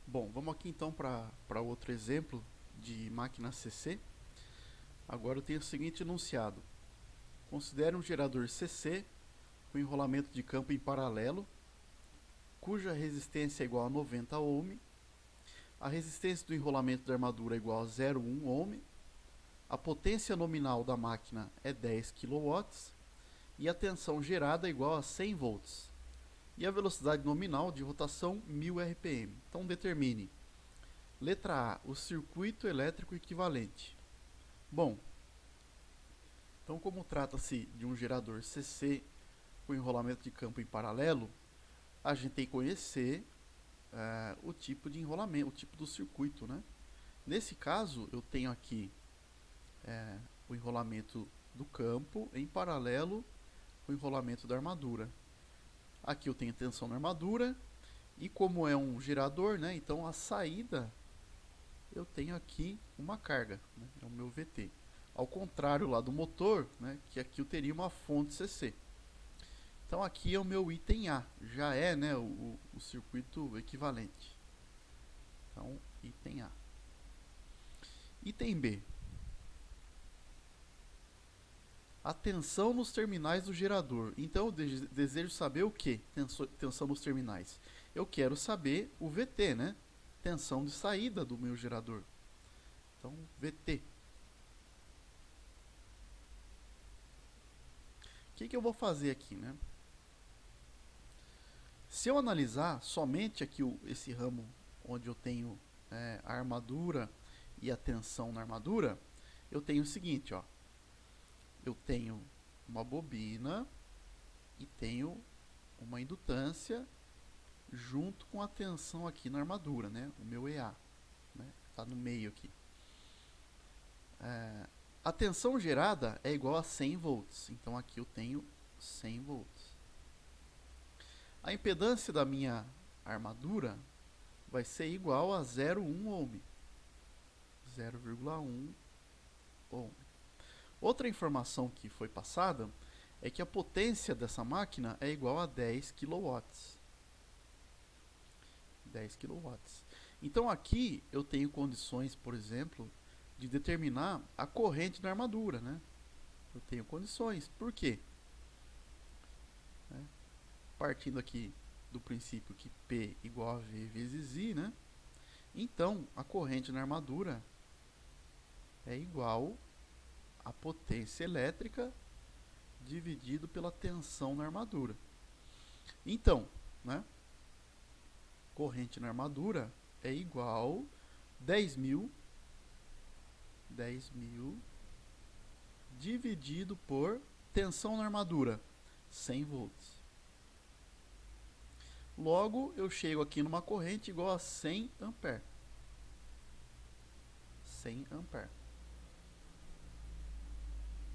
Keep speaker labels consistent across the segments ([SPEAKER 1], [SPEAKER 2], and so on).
[SPEAKER 1] Bom, vamos aqui então para outro exemplo de máquina CC. Agora eu tenho o seguinte enunciado. Considere um gerador CC com enrolamento de campo em paralelo, cuja resistência é igual a 90 ohm, a resistência do enrolamento da armadura é igual a 0,1 ohm, a potência nominal da máquina é 10 kW e a tensão gerada é igual a 100 volts. E a velocidade nominal de rotação 1000 RPM. Então determine. Letra A, o circuito elétrico equivalente. Bom, então como trata-se de um gerador CC com enrolamento de campo em paralelo, a gente tem que conhecer o tipo de enrolamento, o tipo do circuito, né? Nesse caso, eu tenho aqui o enrolamento do campo em paralelo com o enrolamento da armadura. Aqui eu tenho tensão na armadura e como é um gerador, né? Então a saída eu tenho aqui uma carga, né? É o meu VT. Ao contrário lá do motor, né? Que aqui eu teria uma fonte CC. Então aqui é o meu item A, já é, né, o circuito equivalente. Então, item A. Item B. A tensão nos terminais do gerador. Então eu desejo saber o que? Tensão nos terminais. Eu quero saber o VT, né? Tensão de saída do meu gerador. Então, VT. O que eu vou fazer aqui, né? Se eu analisar somente aqui esse ramo onde eu tenho a armadura e a tensão na armadura, eu tenho o seguinte, ó. Eu tenho uma bobina e tenho uma indutância junto com a tensão aqui na armadura, né? O meu EA, né? Tá no meio aqui. A tensão gerada é igual a 100 volts, então aqui eu tenho 100 volts. A impedância da minha armadura vai ser igual a 0,1 ohm. 0,1 ohm. Outra informação que foi passada é que a potência dessa máquina é igual a 10 kW. 10 kW. Então aqui eu tenho condições, por exemplo, de determinar a corrente da armadura, né? Eu tenho condições. Por quê? Partindo aqui do princípio que P igual a V vezes I, né? Então, a corrente na armadura é igual a potência elétrica dividido pela tensão na armadura. Então, né? Corrente na armadura é igual 10.000 dividido por tensão na armadura, 100 volts. Logo, eu chego aqui numa corrente igual a 100 ampere. 100 ampere.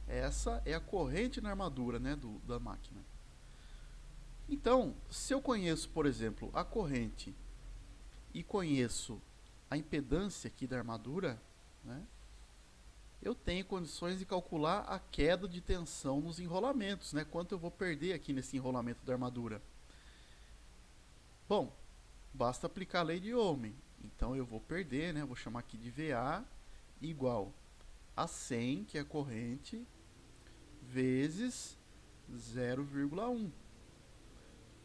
[SPEAKER 1] Essa é a corrente na armadura, né, da máquina. Então, se eu conheço, por exemplo, a corrente e conheço a impedância aqui da armadura, né, eu tenho condições de calcular a queda de tensão nos enrolamentos, né, quanto eu vou perder aqui nesse enrolamento da armadura. Bom, basta aplicar a lei de Ohm. Então eu vou perder, né, vou chamar aqui de VA igual a 100, que é a corrente, vezes 0,1.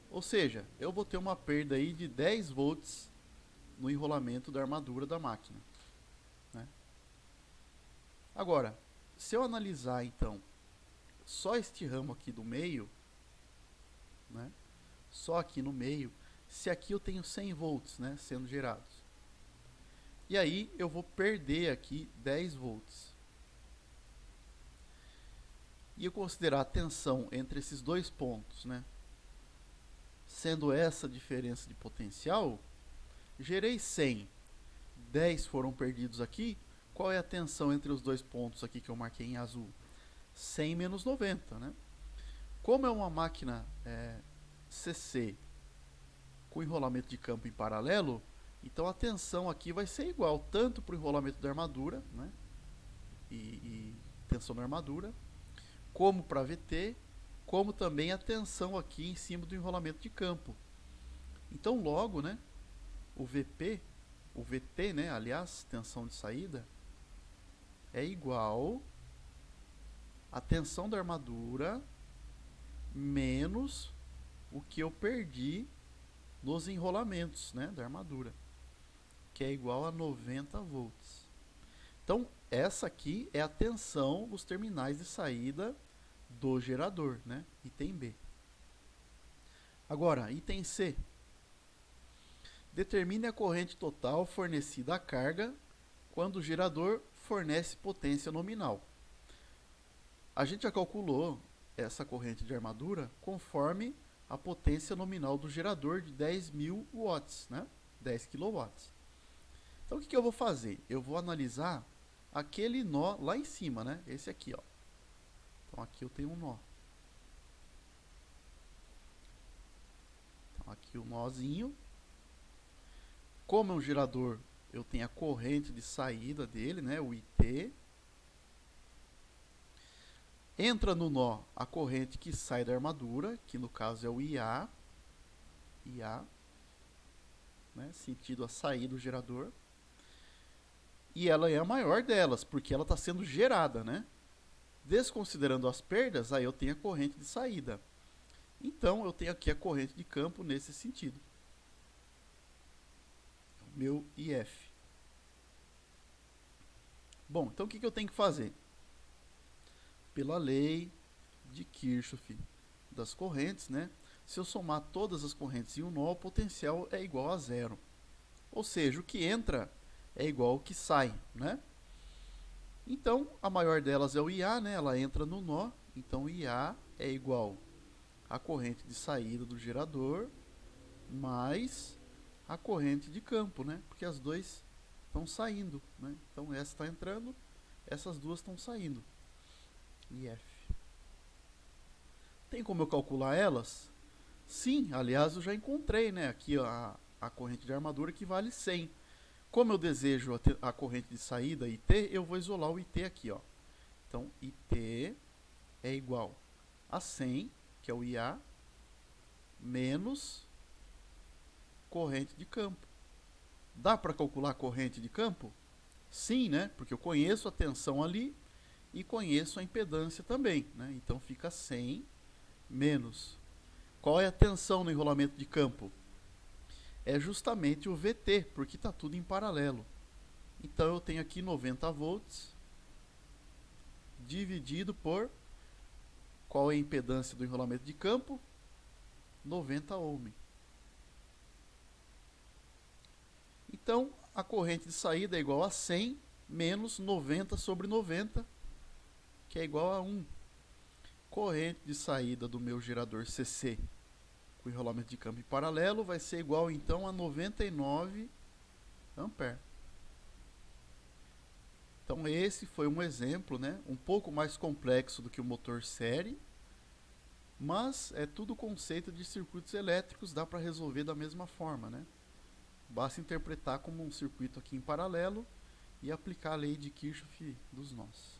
[SPEAKER 1] Ou seja, eu vou ter uma perda aí de 10 volts no enrolamento da armadura da máquina, né? Agora, se eu analisar então só este ramo aqui do meio, né? Só aqui no meio, se aqui eu tenho 100 volts, né, sendo gerados. E aí eu vou perder aqui 10 volts. E eu considerar a tensão entre esses dois pontos, né, sendo essa diferença de potencial, gerei 100, 10 foram perdidos aqui. Qual é a tensão entre os dois pontos aqui que eu marquei em azul? 100 menos 90, né? Como é uma máquina CC com enrolamento de campo em paralelo, então a tensão aqui vai ser igual tanto para o enrolamento da armadura, né, e tensão na armadura, como para VT, como também a tensão aqui em cima do enrolamento de campo. Então logo, né, o VP o VT, né, aliás, tensão de saída, é igual a tensão da armadura menos o que eu perdi nos enrolamentos, né, da armadura, que é igual a 90 volts. Então, essa aqui é a tensão dos terminais de saída do gerador, né, item B. Agora, item C. Determine a corrente total fornecida à carga quando o gerador fornece potência nominal. A gente já calculou essa corrente de armadura conforme a potência nominal do gerador de 10.000 watts, né? 10 kW. Então, o que eu vou fazer? Eu vou analisar aquele nó lá em cima, né? Esse aqui, ó. Então, aqui eu tenho um nó. Então, aqui o nozinho. Como é um gerador, eu tenho a corrente de saída dele, né, o IT. Entra no nó a corrente que sai da armadura, que no caso é o IA, né, sentido a sair do gerador. E ela é a maior delas, porque ela está sendo gerada, né? Desconsiderando as perdas, aí eu tenho a corrente de saída. Então, eu tenho aqui a corrente de campo nesse sentido. Meu IF. Bom, então o que eu tenho que fazer? Pela lei de Kirchhoff das correntes, né? Se eu somar todas as correntes em um nó, o potencial é igual a zero. Ou seja, o que entra é igual ao que sai, né? Então, a maior delas é o IA, né? Ela entra no nó, então o IA é igual à corrente de saída do gerador mais a corrente de campo, né? Porque as duas estão saindo, né? Então essa está entrando, essas duas estão saindo. IF. Tem como eu calcular elas? Sim, aliás eu já encontrei, né? Aqui a corrente de armadura que vale 100. Como eu desejo a corrente de saída IT, eu vou isolar o IT aqui, ó. Então IT é igual a 100, que é o IA, menos corrente de campo. Dá para calcular a corrente de campo? Sim, né? Porque eu conheço a tensão ali e conheço a impedância também, né? Então fica 100 menos. Qual é a tensão no enrolamento de campo? É justamente o VT, porque está tudo em paralelo. Então eu tenho aqui 90 volts dividido por qual é a impedância do enrolamento de campo? 90 ohm. Então, a corrente de saída é igual a 100 menos 90 sobre 90, que é igual a 1. Corrente de saída do meu gerador CC com enrolamento de campo em paralelo vai ser igual, então, a 99 ampere. Então, esse foi um exemplo, né, um pouco mais complexo do que o motor série, mas é tudo conceito de circuitos elétricos, dá para resolver da mesma forma, né? Basta interpretar como um circuito aqui em paralelo e aplicar a lei de Kirchhoff dos nós.